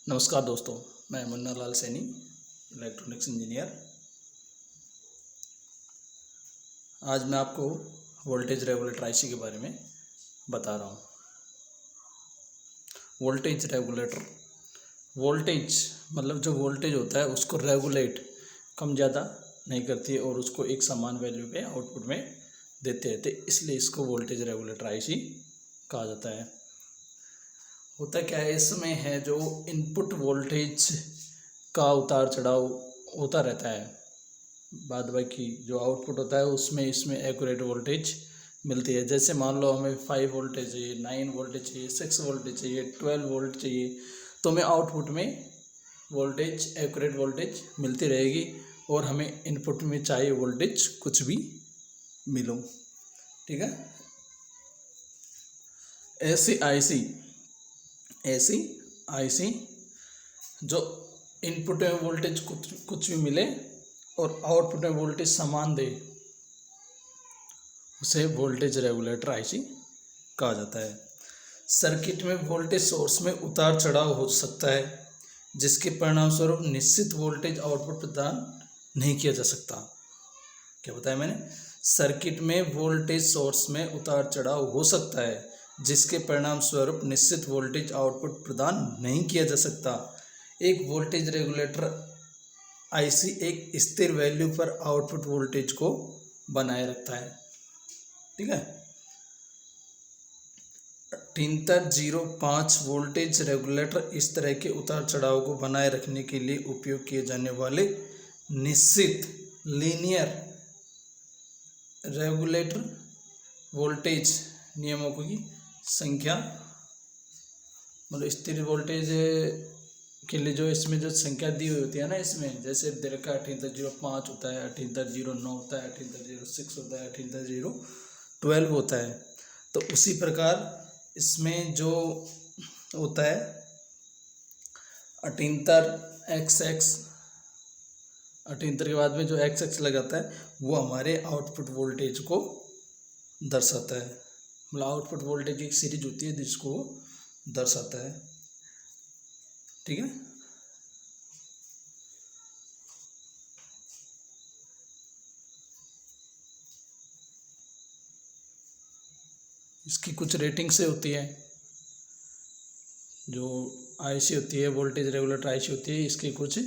नमस्कार दोस्तों, मैं मुन्ना लाल सैनी, इलेक्ट्रॉनिक्स इंजीनियर। आज मैं आपको वोल्टेज रेगुलेटर आईसी के बारे में बता रहा हूँ। वोल्टेज रेगुलेटर, वोल्टेज मतलब जो वोल्टेज होता है उसको रेगुलेट कम ज़्यादा नहीं करती है और उसको एक समान वैल्यू पे आउटपुट में देते रहते, इसलिए इसको वोल्टेज रेगुलेटर आईसी कहा जाता है। होता क्या है, इसमें है जो इनपुट वोल्टेज का उतार चढ़ाव होता रहता है, बाद बाकी जो आउटपुट होता है उसमें इसमें एक्यूरेट वोल्टेज मिलती है। जैसे मान लो हमें 5 वोल्टेज चाहिए, 9 वोल्टेज चाहिए, 6 वोल्टेज चाहिए, 12 वोल्ट चाहिए, तो हमें आउटपुट में वोल्टेज एक्यूरेट वोल्टेज मिलती रहेगी और हमें इनपुट में चाहिए वोल्टेज कुछ भी मिलो। ठीक है। ऐसी आईसी जो इनपुट में वोल्टेज कुछ भी मिले और आउटपुट में वोल्टेज समान दे, उसे वोल्टेज रेगुलेटर आईसी कहा जाता है। सर्किट में वोल्टेज सोर्स में उतार चढ़ाव हो सकता है, जिसके परिणाम स्वरूप निश्चित वोल्टेज आउटपुट प्रदान नहीं किया जा सकता। क्या बताया मैंने? सर्किट में वोल्टेज सोर्स में उतार चढ़ाव हो सकता है, जिसके परिणाम स्वरूप निश्चित वोल्टेज आउटपुट प्रदान नहीं किया जा सकता। एक वोल्टेज रेगुलेटर आईसी एक स्थिर वैल्यू पर आउटपुट वोल्टेज को बनाए रखता है। ठीक है। 3805 वोल्टेज रेगुलेटर इस तरह के उतार चढ़ाव को बनाए रखने के लिए उपयोग किए जाने वाले निश्चित लीनियर रेगुलेटर वोल्टेज नियमों की संख्या, मतलब स्थिर वोल्टेज के लिए जो इसमें जो संख्या दी हुई होती है ना, इसमें जैसे दे रखा 3805 होता है, 3809 होता है, 3806 होता है, 3812 होता है, तो उसी प्रकार इसमें जो होता है 38XX, 38 के बाद में जो XX लगाता है वो हमारे आउटपुट वोल्टेज को दर्शाता है। मतलब आउटपुट वोल्टेज की एक सीरीज होती है जिसको दर्शाता है। ठीक है। इसकी कुछ रेटिंग से होती है, जो आईसी होती है, वोल्टेज रेगुलेटर आईसी होती है, इसकी कुछ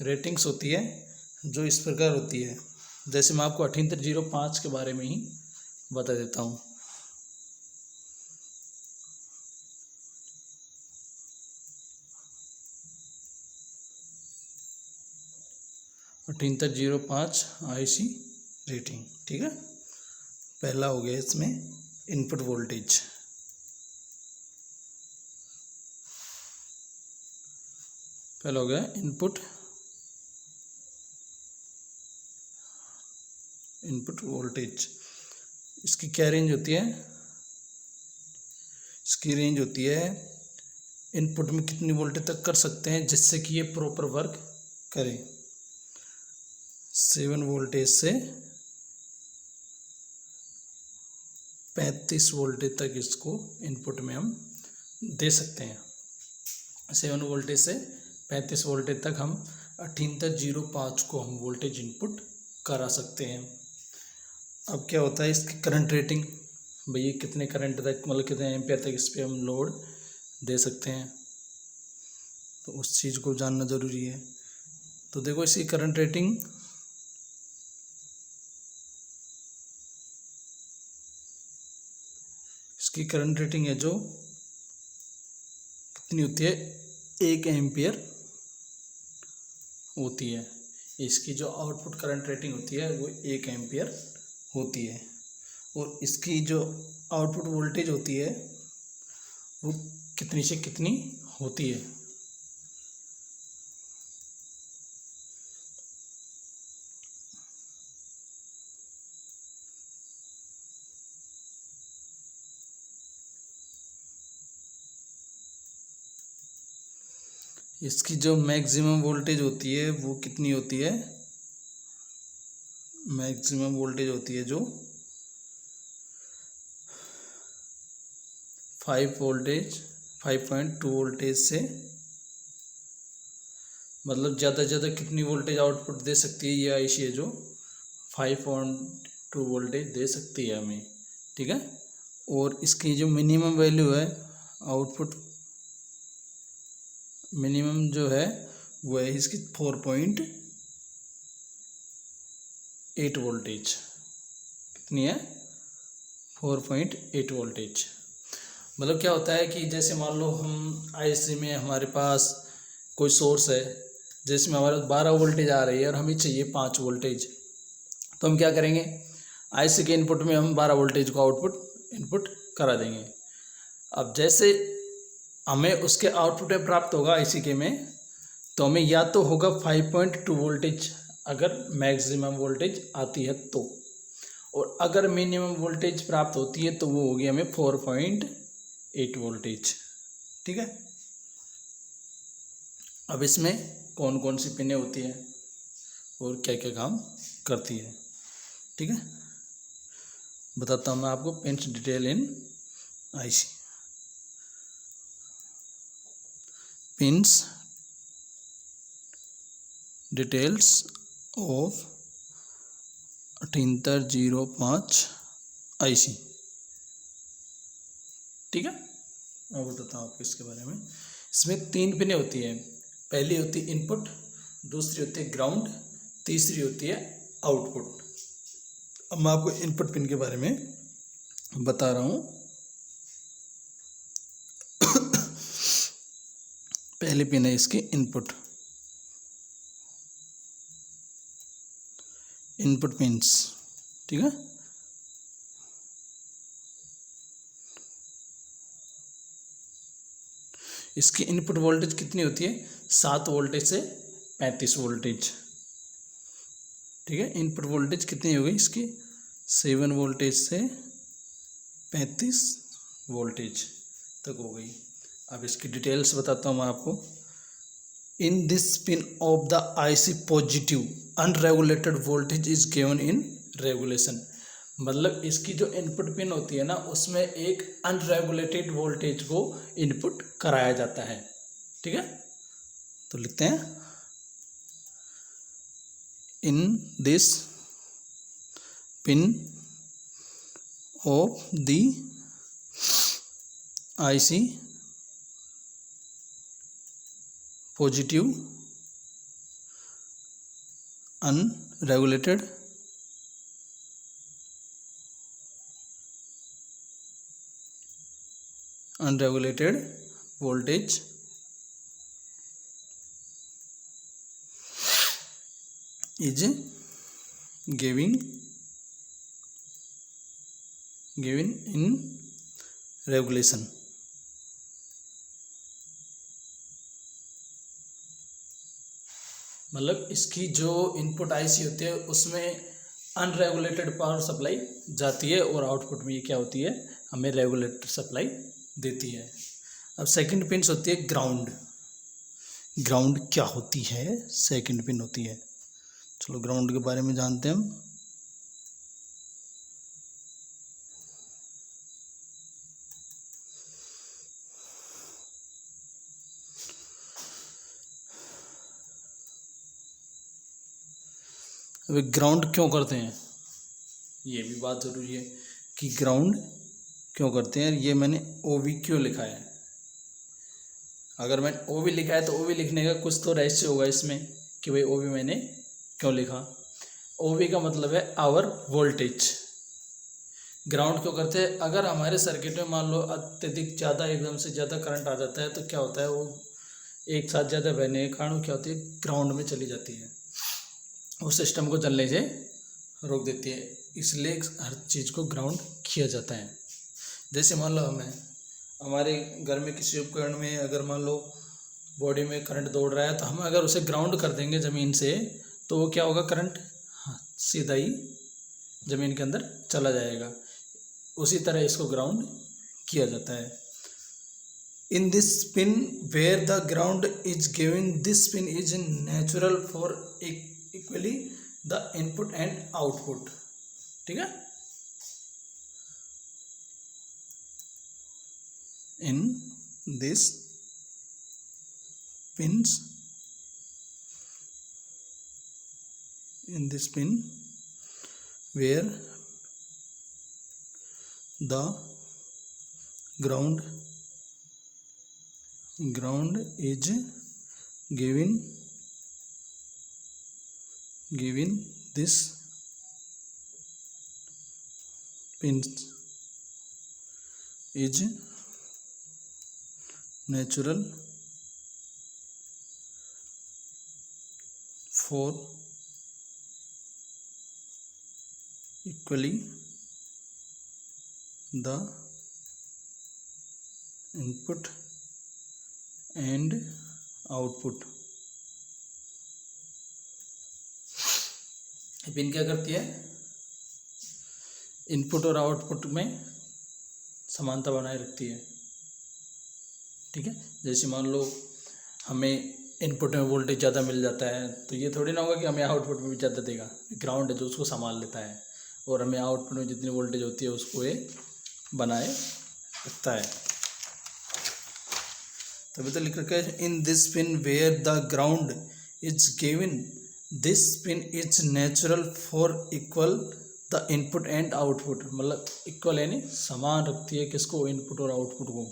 रेटिंग्स होती है जो इस प्रकार होती है। जैसे मैं आपको 3805 के बारे में ही बता देता हूँ। अठहत्तर 05 आईसी रेटिंग। ठीक है। पहला हो गया इसमें इनपुट वोल्टेज। पहला हो गया इनपुट वोल्टेज। इसकी क्या रेंज होती है? इसकी रेंज होती है इनपुट में कितनी वोल्टेज तक कर सकते हैं जिससे कि ये प्रॉपर वर्क करे। 7 वोल्टेज से 35 वोल्टेज तक इसको इनपुट में हम दे सकते हैं। 7 वोल्टेज से 35 वोल्टेज तक हम 3805 को हम वोल्टेज इनपुट करा सकते हैं। अब क्या होता है, इसकी करंट रेटिंग, भैया कितने करंट तक, मतलब कितने एम्पियर तक इस पर हम लोड दे सकते हैं, तो उस चीज़ को जानना ज़रूरी है। तो देखो इसकी करंट रेटिंग है जो कितनी होती है, 1 एम्पियर होती है। इसकी जो आउटपुट करंट रेटिंग होती है वो 1 एम्पियर होती है, और इसकी जो आउटपुट वोल्टेज होती है वो कितनी से कितनी होती है। इसकी जो मैक्सिमम वोल्टेज होती है वो कितनी होती है? मैक्सिमम वोल्टेज होती है जो 5.2 वोल्टेज से मतलब ज़्यादा से ज़्यादा कितनी वोल्टेज आउटपुट दे सकती है ये आईसी है जो 5.2 वोल्टेज दे सकती है हमें, ठीक है। और इसकी जो मिनिमम वैल्यू है आउटपुट मिनिमम जो है वो है इसकी 4.8 वोल्टेज। कितनी है? 4.8 वोल्टेज। मतलब क्या होता है कि जैसे मान लो हम आईसी में हमारे पास कोई सोर्स है जिसमें हमारे पास 12 वोल्टेज आ रही है और हमें चाहिए 5 वोल्टेज, तो हम क्या करेंगे, आईसी के इनपुट में हम 12 वोल्टेज को आउटपुट इनपुट करा देंगे। अब जैसे हमें उसके आउटपुट में प्राप्त होगा आईसी के में, तो हमें या तो होगा 5.2 वोल्टेज अगर मैक्सिमम वोल्टेज आती है तो, और अगर मिनिमम वोल्टेज प्राप्त होती है तो वो होगी हमें 4.8 वोल्टेज, ठीक है। अब इसमें कौन कौन सी पिनें होती हैं और क्या क्या काम करती है, ठीक है, बताता हूँ मैं आपको pins detail in IC. Pins details of 7805 IC, ठीक है। मैं बताता हूँ आपको इसके बारे में। इसमें 3 पिनें होती हैं। पहली होती है इनपुट, दूसरी होती है ग्राउंड, तीसरी होती है आउटपुट। अब मैं आपको इनपुट पिन के बारे में बता रहा हूँ। पहली पिन है इसकी इनपुट पिन्स, ठीक है। इसकी इनपुट वोल्टेज कितनी होती है? 7 वोल्टेज से 35 वोल्टेज, ठीक है। इनपुट वोल्टेज कितनी हो गई इसकी? 7 वोल्टेज से 35 वोल्टेज तक हो गई। अब इसकी डिटेल्स बताता हूँ मैं आपको। इन this pin of the IC positive unregulated voltage is given in regulation. मतलब इसकी जो इनपुट पिन होती है ना, उसमें एक अनरेगुलेटेड वोल्टेज को इनपुट कराया जाता है, ठीक है। तो लिखते हैं इन this pin of the IC positive unregulated voltage is given in regulation। मतलब इसकी जो इनपुट आईसी होती है उसमें अनरेगुलेटेड पावर सप्लाई जाती है और आउटपुट में ये क्या होती है, हमें रेगुलेटेड सप्लाई देती है। अब सेकंड पिन होती है ग्राउंड। ग्राउंड क्या होती है? सेकंड पिन होती है। चलो ग्राउंड के बारे में जानते हैं हम। अभी ग्राउंड क्यों करते हैं, ये भी बात ज़रूरी है कि ग्राउंड क्यों करते हैं। ये मैंने ओवी क्यों लिखा है? अगर मैंने ओवी लिखा है तो ओवी लिखने का कुछ तो रहस्य होगा इसमें कि भाई ओवी मैंने क्यों लिखा। ओवी का मतलब है आवर वोल्टेज। ग्राउंड क्यों करते हैं? अगर हमारे सर्किट में मान लो अत्यधिक ज़्यादा एकदम से ज़्यादा करंट आ जाता है तो क्या होता है, वो एक साथ ज़्यादा बहने के कारण क्या होती है, ग्राउंड में चली जाती है, उस सिस्टम को चलने से रोक देती है। इसलिए हर चीज़ को ग्राउंड किया जाता है। जैसे मान लो हमारे घर में किसी उपकरण में अगर मान लो बॉडी में करंट दौड़ रहा है तो हम अगर उसे ग्राउंड कर देंगे ज़मीन से तो वो क्या होगा, करंट सीधा ही ज़मीन के अंदर चला जाएगा। उसी तरह इसको ग्राउंड किया जाता है। In this pin where the ground is given, this pin is natural for equally the input and output, ठीक है। In this pins in this pin where the ground is given this pin is natural for equally the input and output। Pin क्या करती है, input और output में समानता बनाए रखती है। ठीक है, जैसे मान लो हमें इनपुट में वोल्टेज ज़्यादा मिल जाता है तो ये थोड़ी ना होगा कि हमें आउटपुट में भी ज़्यादा देगा। ग्राउंड है जो उसको संभाल लेता है और हमें आउटपुट में जितनी वोल्टेज होती है उसको ये बनाए रखता है। तभी तो लिख रखा है in this pin where the ground is given this pin is natural for equal the input and output. मतलब इक्वल यानी समान रखती है किसको, इनपुट और आउटपुट को,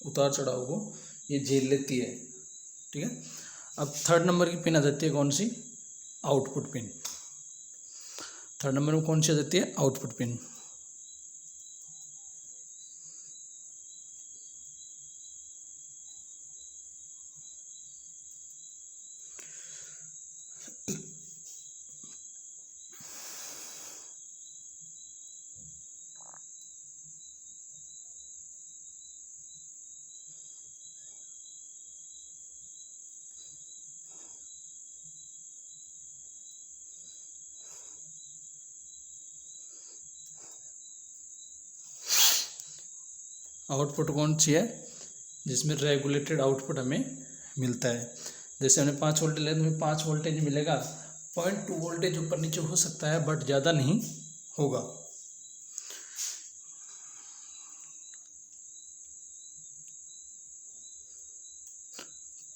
उतार चढ़ाव को ये झेल लेती है। ठीक है, अब थर्ड नंबर की पिन आ जाती है कौन सी, आउटपुट पिन। थर्ड नंबर में कौन सी आ जाती है, आउटपुट पिन। आउटपुट कौन सी है, जिसमें रेगुलेटेड आउटपुट हमें मिलता है। जैसे हमने 5 वोल्टेज लिया तो हमें 5 वोल्टेज मिलेगा, 0.2 वोल्टेज ऊपर नीचे हो सकता है बट ज़्यादा नहीं होगा।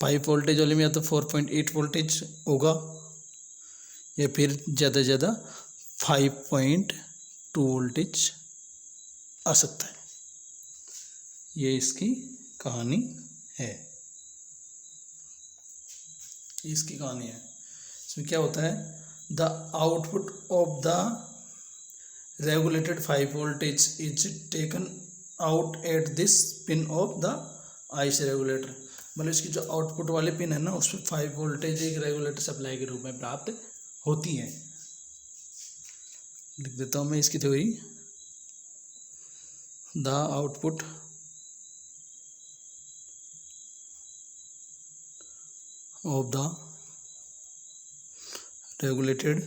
पाइप वोल्टेज वाले में या तो 4.8 वोल्टेज होगा या फिर ज़्यादा से ज़्यादा 5.2 वोल्टेज आ सकता है। ये इसकी कहानी है, इसकी कहानी है। इसमें क्या होता है, the output of the regulated 5 voltage is taken out at this pin of the IC regulator. मतलब इसकी जो आउटपुट वाली पिन है ना, उसमें 5 वोल्टेज एक रेगुलेटर सप्लाई के रूप में प्राप्त होती है। लिख देता हूँ मैं इसकी theory, the output of the regulated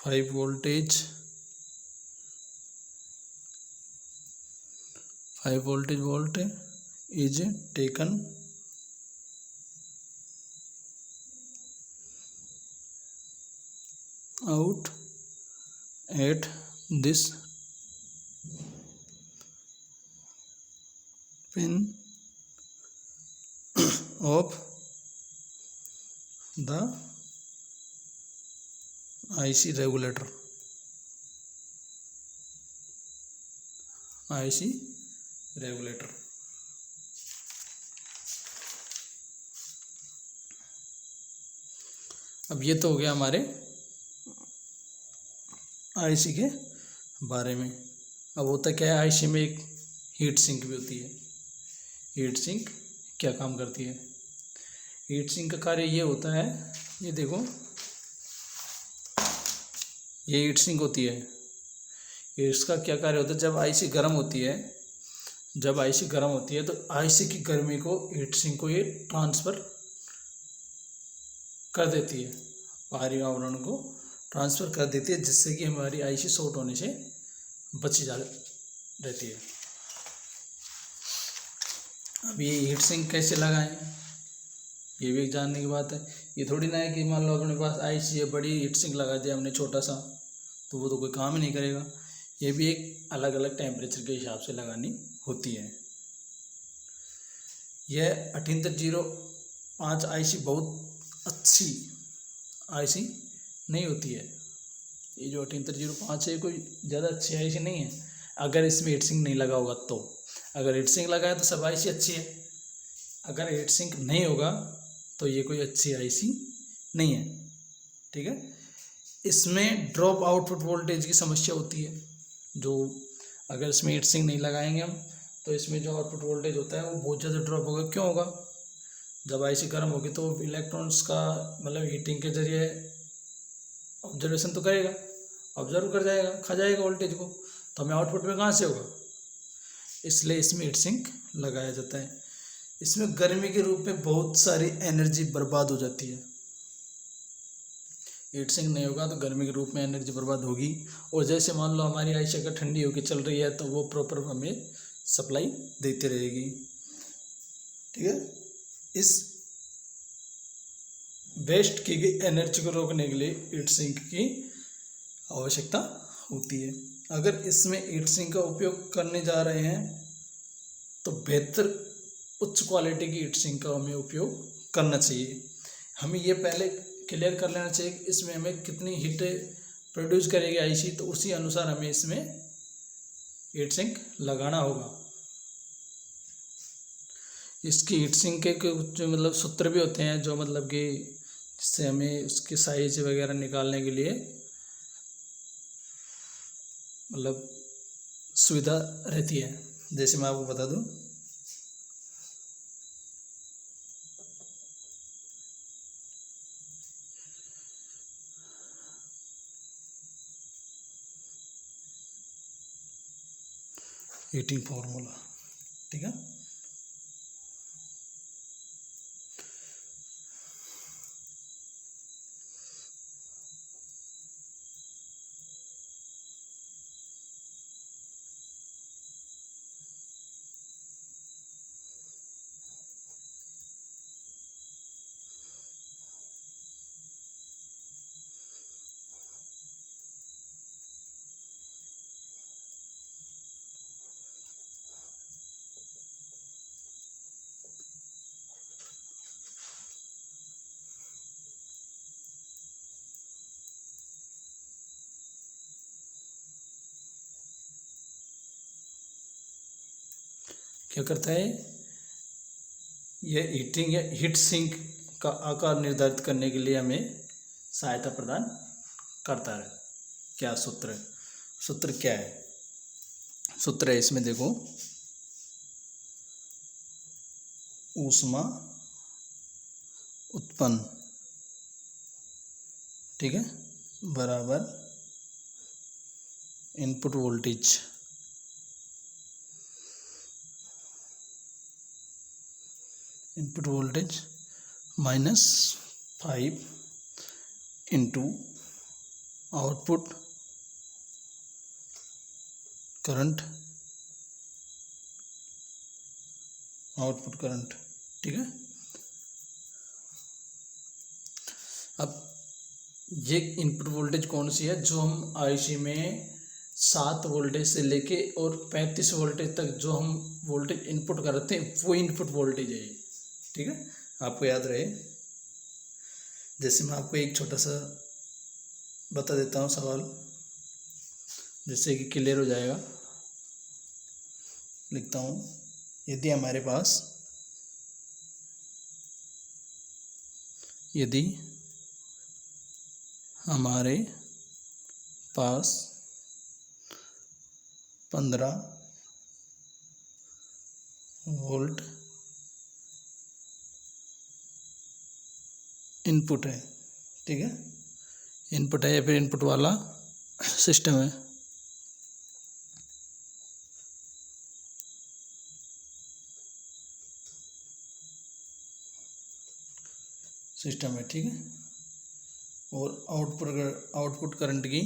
5 voltage volt is taken out at this pin of the IC regulator। IC regulator। अब ये तो हो गया हमारे आईसी के बारे में। अब होता क्या है, आईसी में एक हीट सिंक भी होती है। हीट सिंक क्या काम करती है, हीट सिंक का कार्य ये होता है, ये देखो ये हीट सिंक होती है। इसका क्या कार्य होता है, जब आईसी गर्म होती है, जब आईसी गर्म होती है तो आईसी की गर्मी को हीट सिंक को ये ट्रांसफ़र कर देती है, बाहरी आवरण को ट्रांसफ़र कर देती है, जिससे कि हमारी आईसी शॉर्ट होने से बची जा रहती है। अब ये हीट सिंक कैसे लगाएं, ये भी एक जानने की बात है। ये थोड़ी ना है कि मान लो अपने पास आईसी है, बड़ी हीट सिंक लगा दिया हमने छोटा सा, तो वो तो कोई काम ही नहीं करेगा। ये भी एक अलग अलग टेम्परेचर के हिसाब से लगानी होती है। यह 7805 आईसी बहुत अच्छी आईसी नहीं होती है। ये जो 7805 है कोई ज़्यादा अच्छी आईसी नहीं है, अगर इसमें हीट सिंक नहीं लगा होगा तो। अगर हीट सिंक लगा है तो सब आईसी अच्छी है, अगर हीट सिंक नहीं होगा तो ये कोई अच्छी आईसी नहीं है। ठीक है, इसमें ड्रॉप आउटपुट वोल्टेज की समस्या होती है। जो अगर इसमें हीट सिंक नहीं लगाएंगे हम तो इसमें जो आउटपुट वोल्टेज होता है वो बहुत ज़्यादा ड्रॉप होगा। क्यों होगा? जब आईसी गर्म होगी तो इलेक्ट्रॉन्स का मतलब हीटिंग के जरिए ऑब्जर्वेशन तो करेगा, ऑब्जर्व कर जाएगा, खा जाएगा वोल्टेज को, तो हमें आउटपुट में कहाँ से होगा? इसलिए इसमें हीट सिंक लगाया जाता है। इसमें गर्मी के रूप में बहुत सारी एनर्जी बर्बाद हो जाती है। हीट सिंक नहीं होगा तो गर्मी के रूप में एनर्जी बर्बाद होगी, और जैसे मान लो हमारी आईसी अगर ठंडी होकर चल रही है तो वो प्रॉपर हमें सप्लाई देती रहेगी। ठीक है, इस वेस्ट की गई एनर्जी को रोकने के लिए हीट सिंक की आवश्यकता होती है। अगर इसमें हीट सिंक का उपयोग करने जा रहे हैं तो बेहतर उच्च क्वालिटी की हीट सिंक का हमें उपयोग करना चाहिए। हमें ये पहले क्लियर कर लेना चाहिए कि इसमें हमें कितनी हीट प्रोड्यूस करेगी आईसी, तो उसी अनुसार हमें इसमें हीट सिंक लगाना होगा। इसकी हीट सिंक के कुछ मतलब सूत्र भी होते हैं, जो मतलब कि जिससे हमें उसकी साइज वगैरह निकालने के लिए मतलब सुविधा रहती है। जैसे मैं आपको बता दूं, हीटिंग फॉर्मूला। ठीक है, क्या करता है यह हीटिंग या हीट सिंक का आकार निर्धारित करने के लिए हमें सहायता प्रदान करता है। क्या सूत्र है? सूत्र क्या है? सूत्र है इसमें देखो, ऊष्मा उत्पन्न, ठीक है, बराबर input voltage -5 into output current, ठीक है। अब ये इनपुट वोल्टेज कौन सी है? जो हम आईसी में 7 वोल्टेज से लेके और 35 वोल्टेज तक जो हम वोल्टेज इनपुट करते हैं वो इनपुट वोल्टेज है। ठीक है, आपको याद रहे। जैसे मैं आपको एक छोटा सा बता देता हूँ सवाल, जिससे कि क्लियर हो जाएगा। लिखता हूँ, यदि हमारे पास 15 वोल्ट इनपुट है, ठीक है, इनपुट है या फिर इनपुट वाला सिस्टम है, ठीक है, और आउटपुट करंट की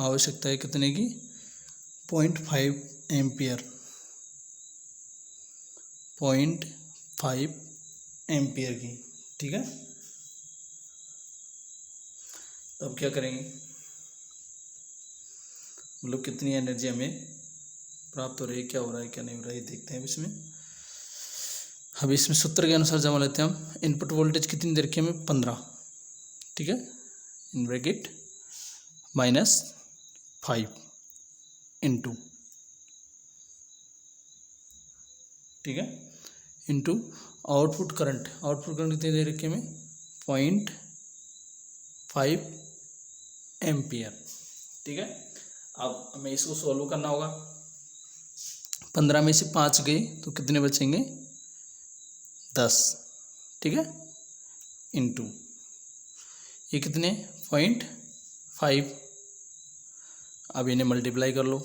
आवश्यकता है कितने की? 0.5 एम्पियर 0.5 एम्पियर की। ठीक है, तो अब क्या करेंगे, मतलब कितनी एनर्जी हमें प्राप्त हो रही है, क्या हो रहा है क्या नहीं हो रहा है, देखते हैं इसमें। अभी इसमें सूत्र के अनुसार जमा लेते हैं हम। इनपुट वोल्टेज कितनी दे रखी है हमें, 15। ठीक है, इन ब्रैकेट -5 इंटू, ठीक है, into output current. Output current कितनी दे रखी है हमें, 0.5 एम्पियर। ठीक है, अब हमें इसको सॉल्व करना होगा। 15 में से 5 गए तो कितने बचेंगे, 10। ठीक है, इंटू ये कितने, 0.5। अब इन्हें मल्टीप्लाई कर लो,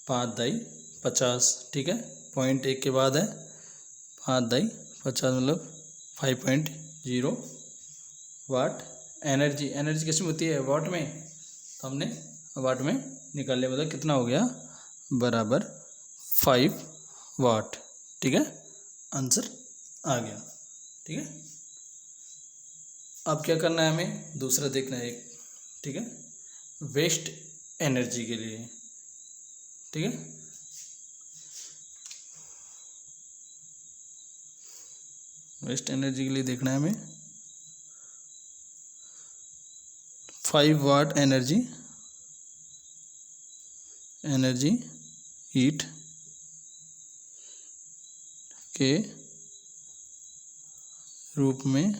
5 दाई 50। ठीक है, 0.1 के बाद है 5 दाई 50, मतलब 5.0 वाट एनर्जी। एनर्जी किस में होती है, वाट में, तो हमने वाट में निकाल लिया, मतलब कितना हो गया, बराबर 5 वाट। ठीक है, आंसर आ गया। ठीक है, अब क्या करना है हमें, दूसरा देखना है एक। ठीक है, वेस्ट एनर्जी के लिए। ठीक है, वेस्ट एनर्जी के लिए देखना है हमें 5 वाट एनर्जी हीट के रूप में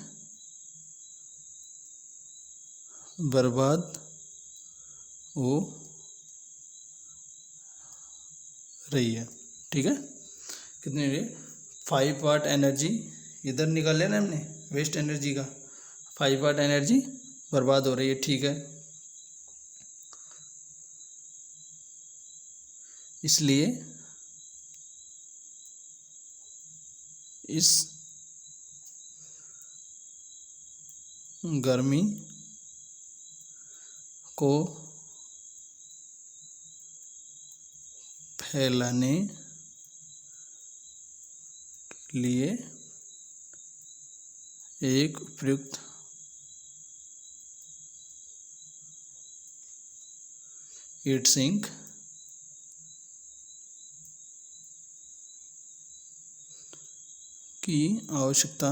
बर्बाद हो रही है। ठीक है, कितनी रही, 5 वाट एनर्जी इधर निकाल लेना हमने, वेस्ट एनर्जी का 5 वाट एनर्जी बर्बाद हो रही है। ठीक है, इसलिए इस गर्मी को फैलाने के लिए एक उपयुक्त हीट सिंक की आवश्यकता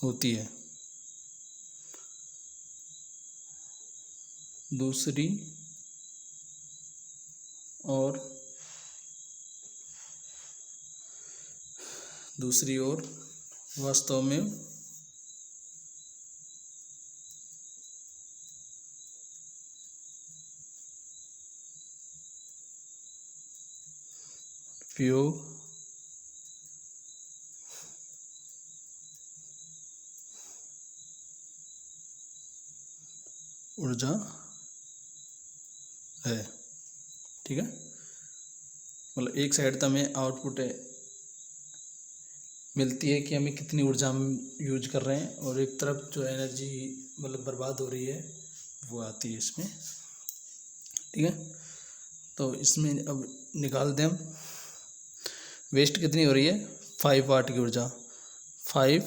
होती है। दूसरी ओर वास्तव में उपयोग ऊर्जा है। ठीक है, मतलब एक साइड तो हमें आउटपुट मिलती है कि हमें कितनी ऊर्जा हम यूज कर रहे हैं, और एक तरफ जो एनर्जी मतलब बर्बाद हो रही है वो आती है इसमें। ठीक है, तो इसमें अब निकाल दें हम, वेस्ट कितनी हो रही है, 5 वाट की ऊर्जा, 5।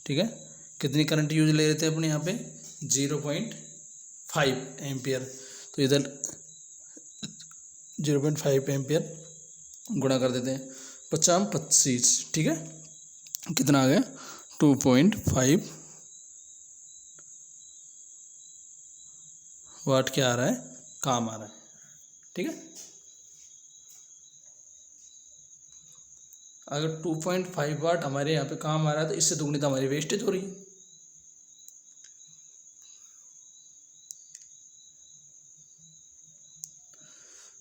ठीक है, कितनी करंट यूज ले रहे थे अपने यहाँ पे, 0.5 एम्पियर, तो इधर 0.5 एम्पियर गुणा कर देते हैं, 50-25। ठीक है, कितना आ गया, 2.5 वाट क्या आ रहा है, काम आ रहा है। ठीक है, अगर 2.5 वाट हमारे यहाँ पे काम आ रहा है तो इससे दुगनी तो हमारी वेस्टेज हो रही है।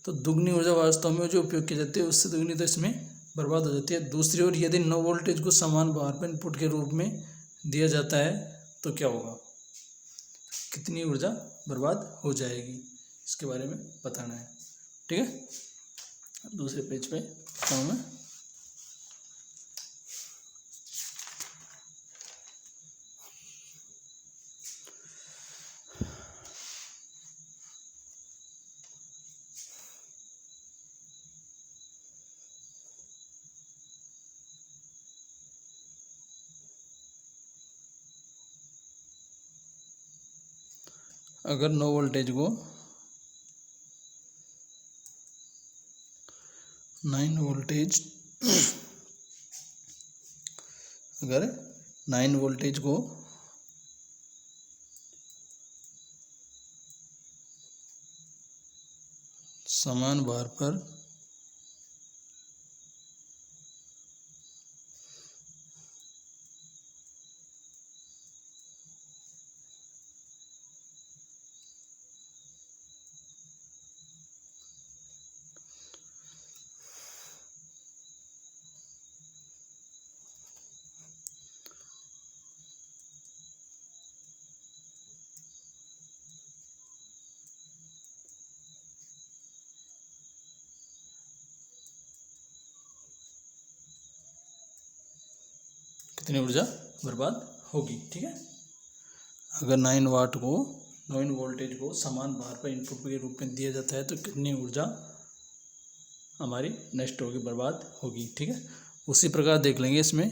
तो दुगनी ऊर्जा वास्तव में जो उपयोग की जाती है उससे दुगनी तो इसमें बर्बाद हो जाती है। दूसरी ओर यदि नो वोल्टेज को समान पावर पर इनपुट के रूप में दिया जाता है तो क्या होगा, कितनी ऊर्जा बर्बाद हो जाएगी, इसके बारे में बताना है। ठीक है, दूसरे पेज पे बताऊँ मैं। अगर 9 वोल्टेज को 9 वोल्टेज अगर 9 वोल्टेज को समान भार पर कितनी ऊर्जा बर्बाद होगी। ठीक है, अगर 9 वोल्टेज को समान भार पर इनपुट के रूप में दिया जाता है तो कितनी ऊर्जा हमारी नष्ट होगी, बर्बाद होगी। ठीक है, उसी प्रकार देख लेंगे इसमें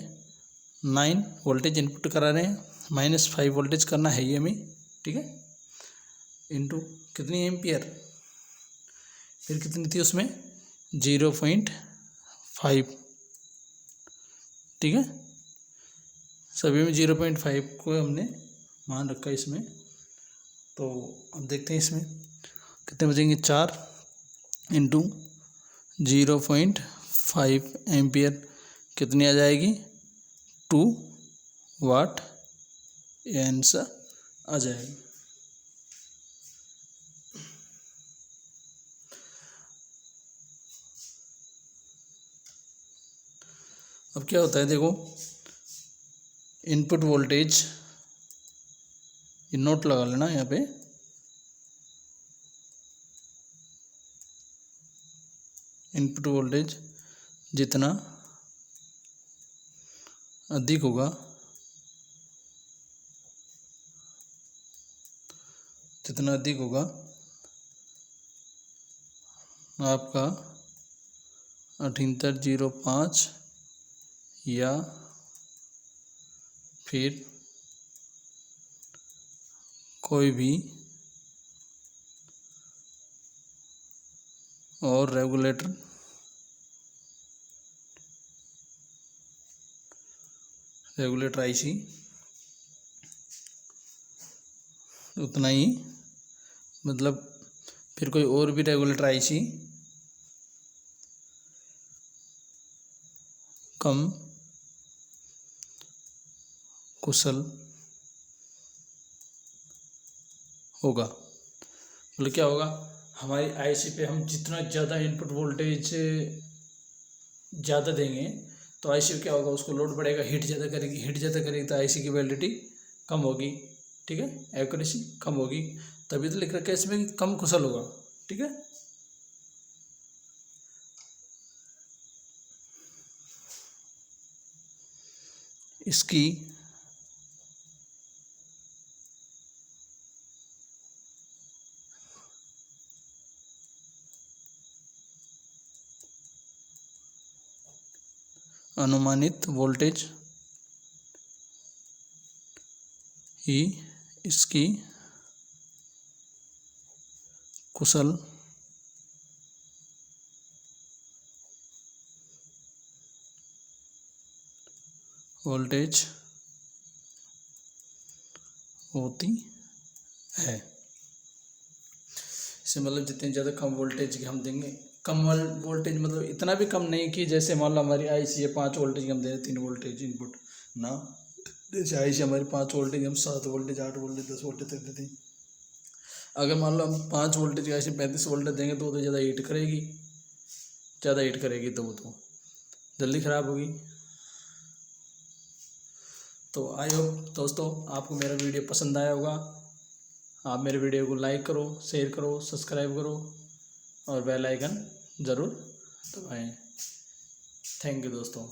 9 वोल्टेज इनपुट करा रहे हैं, -5 वोल्टेज करना है ही हमें। ठीक है, इनटू कितनी एम्पियर, फिर कितनी थी उसमें 0.5। ठीक है, सभी में 0.5 को हमने मान रखा है इसमें। तो अब देखते हैं इसमें कितने बचेंगे, 4 इंटू 0.5 एम्पियर कितनी आ जाएगी, 2 वाट आंसर आ जाएगी। अब क्या होता है देखो, इनपुट वोल्टेज, ये नोट लगा लेना यहाँ पे, इनपुट वोल्टेज जितना अधिक होगा आपका 7805 या फिर कोई भी और रेगुलेटर आईसी उतना ही, मतलब फिर कोई और भी रेगुलेटर आईसी कम कुशल होगा। मतलब क्या होगा, हमारी आईसी पे हम जितना ज़्यादा इनपुट वोल्टेज ज़्यादा देंगे तो आईसी क्या होगा, उसको लोड बढ़ेगा, हीट ज़्यादा करेगी तो आईसी की वैलिडिटी कम होगी। ठीक है, एक्यूरेसी कम होगी, तभी तो लिख रखा है इसमें कि कम कुशल होगा। ठीक है, इसकी अनुमानित वोल्टेज ही इसकी कुशल वोल्टेज होती है। इससे मतलब जितने ज़्यादा कम वोल्टेज की हम देंगे, कम वोल्टेज मतलब इतना भी कम नहीं कि जैसे मान लो हमारी आईसी है 5 वोल्टेज की हम दे रहे 3 वोल्टेज इनपुट ना, जैसे आईसी हमारी 5 वोल्टेज हम 7 वोल्टेज 8 वोल्टेज 10 वोल्टेज तक देते हैं। अगर मान लो हम 5 वोल्टेज की आईसी 35 वोल्टेज देंगे तो वो तो ज़्यादा हीट करेगी तो वो तो जल्दी ख़राब होगी। तो आई होप दोस्तों आपको मेरा वीडियो पसंद आया होगा। आप मेरे वीडियो को लाइक करो, शेयर करो, सब्सक्राइब करो और बेल आइकन ज़रूर दबाएं। थैंक यू दोस्तों।